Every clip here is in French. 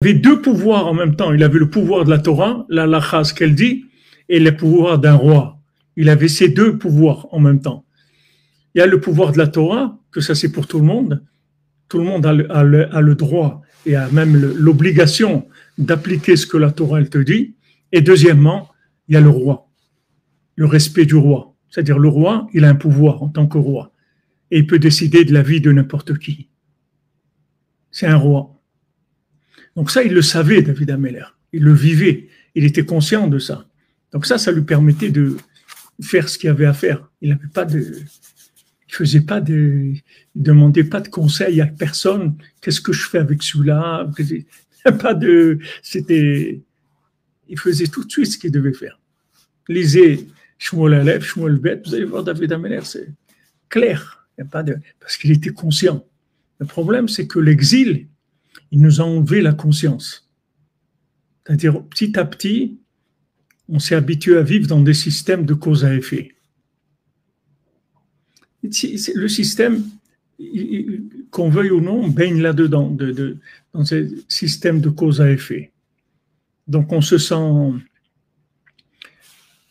avait deux pouvoirs en même temps. Il avait le pouvoir de la Torah, la halakha, ce qu'elle dit, et le pouvoir d'un roi. Il avait ces deux pouvoirs en même temps. Il y a le pouvoir de la Torah, que ça c'est pour tout le monde. Tout le monde a le droit et a même l'obligation d'appliquer ce que la Torah elle te dit. Et deuxièmement, il y a le roi, le respect du roi. C'est-à-dire le roi, il a un pouvoir en tant que roi. Et il peut décider de la vie de n'importe qui. C'est un roi. Donc ça, il le savait, David Ameller. Il le vivait. Il était conscient de ça. Donc ça lui permettait de faire ce qu'il avait à faire. Il n'avait pas de... Il faisait pas de... Il demandait pas de conseils à personne. Qu'est-ce que je fais avec celui-là? Pas de... C'était... Il faisait tout de suite ce qu'il devait faire. Lisez Shmuel Aleph, Shmuel Bet, vous allez voir David Ameller, c'est clair. Il y a pas de... Parce qu'il était conscient. Le problème, c'est que l'exil, il nous a enlevé la conscience. C'est-à-dire, petit à petit, on s'est habitué à vivre dans des systèmes de cause à effet. Le système, qu'on veuille ou non, baigne là-dedans, dans ces systèmes de cause à effet. Donc, on se sent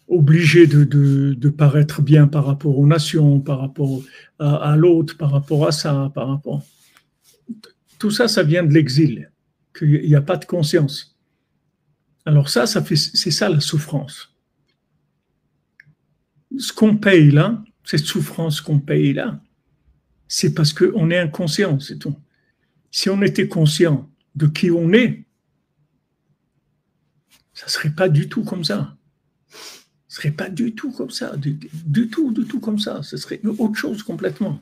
obligé de paraître bien par rapport aux nations, par rapport à l'autre, par rapport à ça, par rapport... Tout ça, ça vient de l'exil, qu'il n'y a pas de conscience. Alors c'est ça la souffrance. Ce qu'on paye là, cette souffrance qu'on paye là, c'est parce qu'on est inconscient, c'est tout. Si on était conscient de qui on est, ça ne serait pas du tout comme ça. Ce ne serait pas du tout comme ça, du tout comme ça. Ce serait autre chose complètement.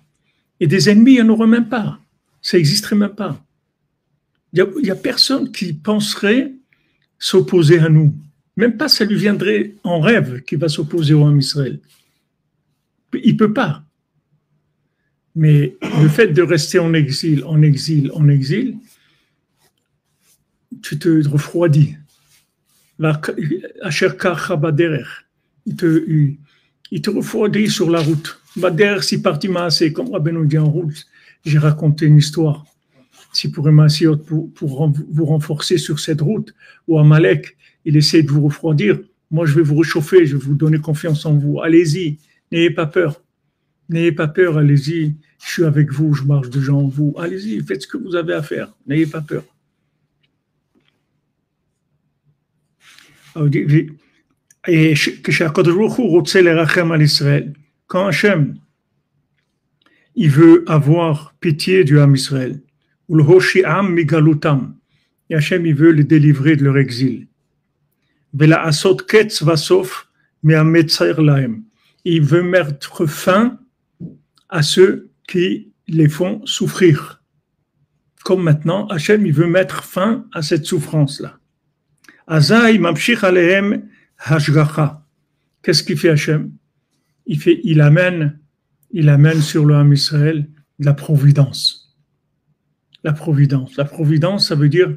Et des ennemis, il n'y en aurait même pas. Ça n'existerait même pas. Il n'y a personne qui penserait s'opposer à nous. Même pas ça lui viendrait en rêve qu'il va s'opposer au Ham Israël. Il ne peut pas. Mais le fait de rester en exil, tu te refroidis. Il te refroidit sur la route. Bader, si parti c'est comme Rabbeinu dit en route. J'ai raconté une histoire. Si pour vous renforcer sur cette route, ou Amalek, il essaie de vous refroidir, moi je vais vous réchauffer, je vais vous donner confiance en vous. Allez-y, n'ayez pas peur. N'ayez pas peur, allez-y, je suis avec vous, je marche devant vous. Allez-y, faites ce que vous avez à faire, n'ayez pas peur. Et quand Hachem, il veut avoir pitié du Ham Israël, ou le Hoshi'am migalutam, et Hachem, il veut les délivrer de leur exil. Il veut mettre fin à ceux qui les font souffrir. Comme maintenant, Hachem, il veut mettre fin à cette souffrance-là. Azai mamshich alehem hashgacha. Qu'est-ce qu'il fait Hachem? Il amène sur le Ham Israël de la providence. La providence. La providence, ça veut dire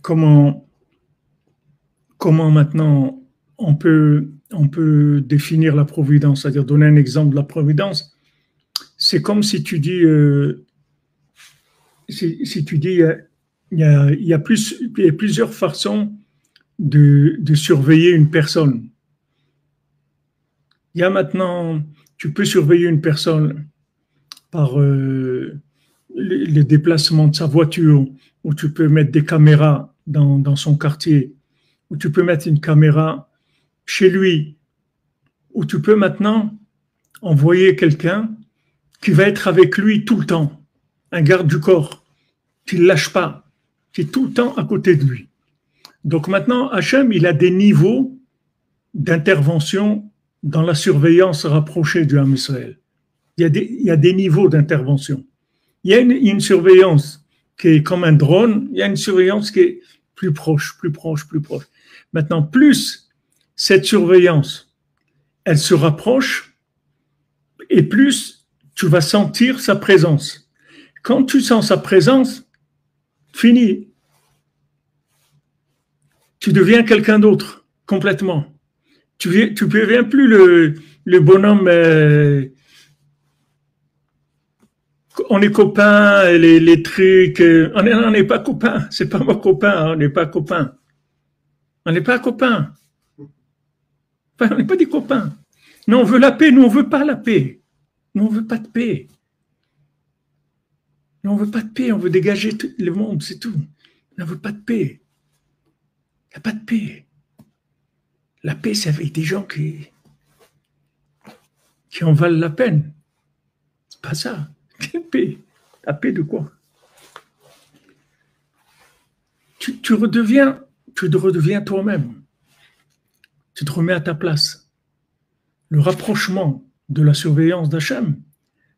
comment maintenant on peut définir la providence, c'est-à-dire donner un exemple de la providence. C'est comme si tu dis, il y a plusieurs façons de surveiller une personne. Il y a maintenant, tu peux surveiller une personne par les déplacements de sa voiture, où tu peux mettre des caméras dans son quartier, où tu peux mettre une caméra chez lui, où tu peux maintenant envoyer quelqu'un qui va être avec lui tout le temps, un garde du corps, qui ne le lâche pas, qui est tout le temps à côté de lui. Donc maintenant, Hachem, il a des niveaux d'intervention dans la surveillance rapprochée du Ham Israël. Il y a des niveaux d'intervention. Il y a une surveillance qui est comme un drone, il y a une surveillance qui est plus proche. Maintenant, plus cette surveillance, elle se rapproche, et plus tu vas sentir sa présence. Quand tu sens sa présence, fini. Tu deviens quelqu'un d'autre, complètement. Tu ne deviens plus le bonhomme On est copains, les trucs. On n'est pas copains. C'est pas mon copain. On n'est pas copains. On n'est pas copains. Enfin, on n'est pas des copains. Nous, on veut la paix. Nous, on veut pas la paix. Nous, on veut pas de paix. Nous, on veut pas de paix. On veut dégager tout le monde, c'est tout. On ne veut pas de paix. Il n'y a pas de paix. La paix, c'est avec des gens qui en valent la peine. C'est pas ça. Quelle paix? La paix de quoi? Tu redeviens toi-même. Tu te remets à ta place. Le rapprochement de la surveillance d'Hachem,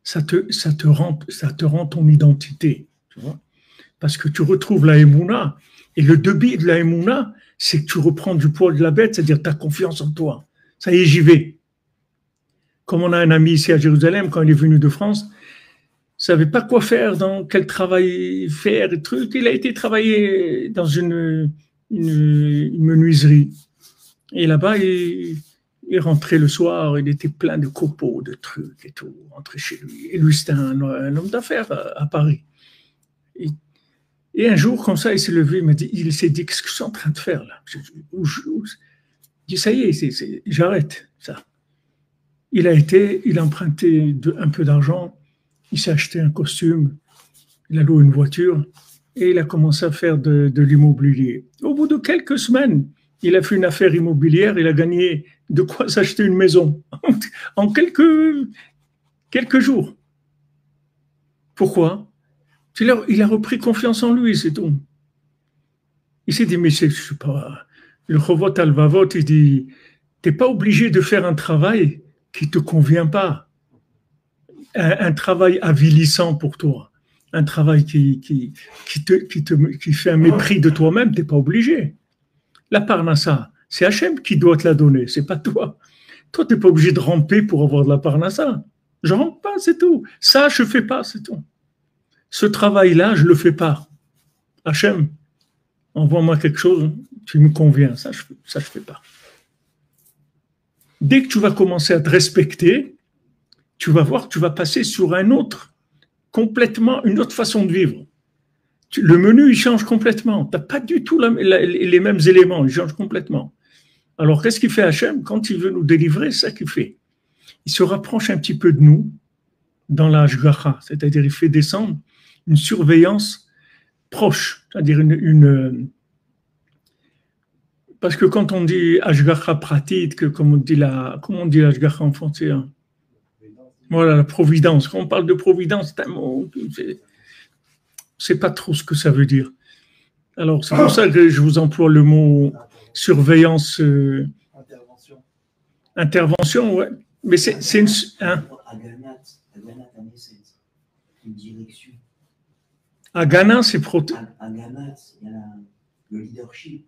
ça te rend ton identité. Tu vois? Parce que tu retrouves la Emouna. Et le débit de la Emouna, c'est que tu reprends du poids de la bête, c'est-à-dire tu as confiance en toi. Ça y est, j'y vais. Comme on a un ami ici à Jérusalem, quand il est venu de France, il ne savait pas quoi faire, dans quel travail faire, et trucs. Il a été travailler dans une menuiserie. Et là-bas, il rentrait le soir, il était plein de copeaux, de trucs et tout, rentrait chez lui. Et lui, c'était un homme d'affaires à Paris. Et un jour, comme ça, il s'est levé, il s'est dit, qu'est-ce que je suis en train de faire là? Je dis, ça y est, j'arrête ça. Il a emprunté un peu d'argent, il s'est acheté un costume, il a loué une voiture et il a commencé à faire de l'immobilier. Au bout de quelques semaines, il a fait une affaire immobilière, il a gagné de quoi s'acheter une maison en quelques jours. Pourquoi? Il a repris confiance en lui, c'est tout. Il s'est dit, mais je sais pas, le Chovot Alvavot, il dit, t'es pas obligé de faire un travail qui te convient pas. Un travail avilissant pour toi. Un travail qui fait un mépris de toi-même, t'es pas obligé. La parnassa, c'est Hachem qui doit te la donner, c'est pas toi. Toi, t'es pas obligé de ramper pour avoir de la parnassa. Je rampe pas, c'est tout. Ça, je fais pas, c'est tout. Ce travail-là, je le fais pas. Hachem, envoie-moi quelque chose qui me convient. Ça, je fais pas. Dès que tu vas commencer à te respecter, tu vas voir que tu vas passer sur une autre façon de vivre. Le menu, il change complètement. Tu n'as pas du tout les mêmes éléments, il change complètement. Alors, qu'est-ce qu'il fait Hachem? Quand il veut nous délivrer, c'est ça qu'il fait. Il se rapproche un petit peu de nous dans la Hashgacha, c'est-à-dire il fait descendre une surveillance proche, c'est-à-dire parce que quand on dit Hashgacha pratit, comment on dit Hashgacha en français, hein? Voilà, la providence. Quand on parle de providence, c'est un mot, c'est pas trop ce que ça veut dire. Alors, c'est pour ça que je vous emploie le mot surveillance. Intervention, ouais. Mais c'est une. Hein? Une direction. Agana, c'est protéger. Agana, il y a le leadership.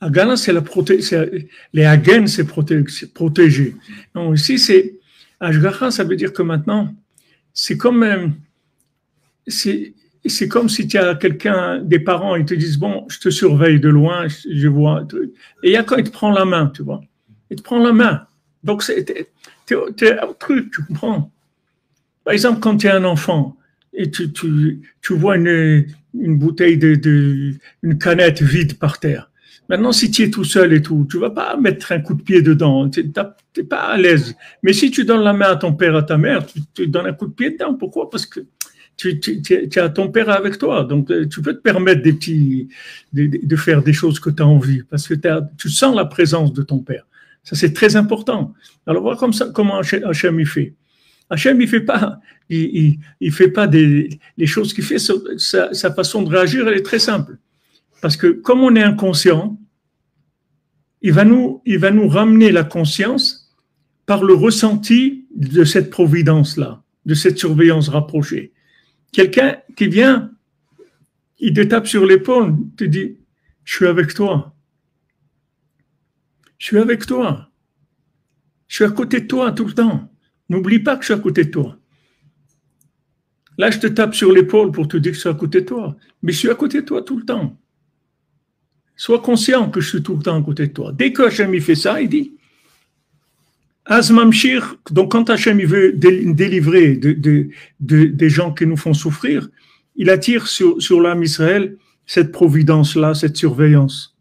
Agana, c'est la protection. Les Hagen, c'est protéger. Non, ici, c'est. Hashgacha, ça veut dire que maintenant, c'est comme. C'est comme si tu as quelqu'un, des parents, ils te disent, bon, je te surveille de loin, je vois un truc. Et il y a quand il te prend la main, tu vois. Il te prend la main. Donc, t'es un truc, tu comprends. Par exemple, quand tu es un enfant et tu vois une bouteille une canette vide par terre. Maintenant, si tu es tout seul et tout, tu vas pas mettre un coup de pied dedans. T'es pas à l'aise. Mais si tu donnes la main à ton père, à ta mère, tu donnes un coup de pied dedans. Pourquoi? Parce que tu as ton père avec toi. Donc, tu peux te permettre de faire des choses que tu as envie parce que tu sens la présence de ton père. Ça, c'est très important. Alors, voilà comment Hachem il fait. Hachem, il fait pas les choses qu'il fait. Sa façon de réagir, elle est très simple. Parce que comme on est inconscient, il va nous ramener la conscience par le ressenti de cette providence-là, de cette surveillance rapprochée. Quelqu'un qui vient, il te tape sur l'épaule, te dit, je suis avec toi. Je suis avec toi. Je suis à côté de toi tout le temps. N'oublie pas que je suis à côté de toi. Là, je te tape sur l'épaule pour te dire que je suis à côté de toi. Mais je suis à côté de toi tout le temps. Sois conscient que je suis tout le temps à côté de toi. Dès que Hachem fait ça, il dit, Azmamshir, donc quand Hachem il veut délivrer des gens qui nous font souffrir, il attire sur l'âme Israël cette providence-là, cette surveillance.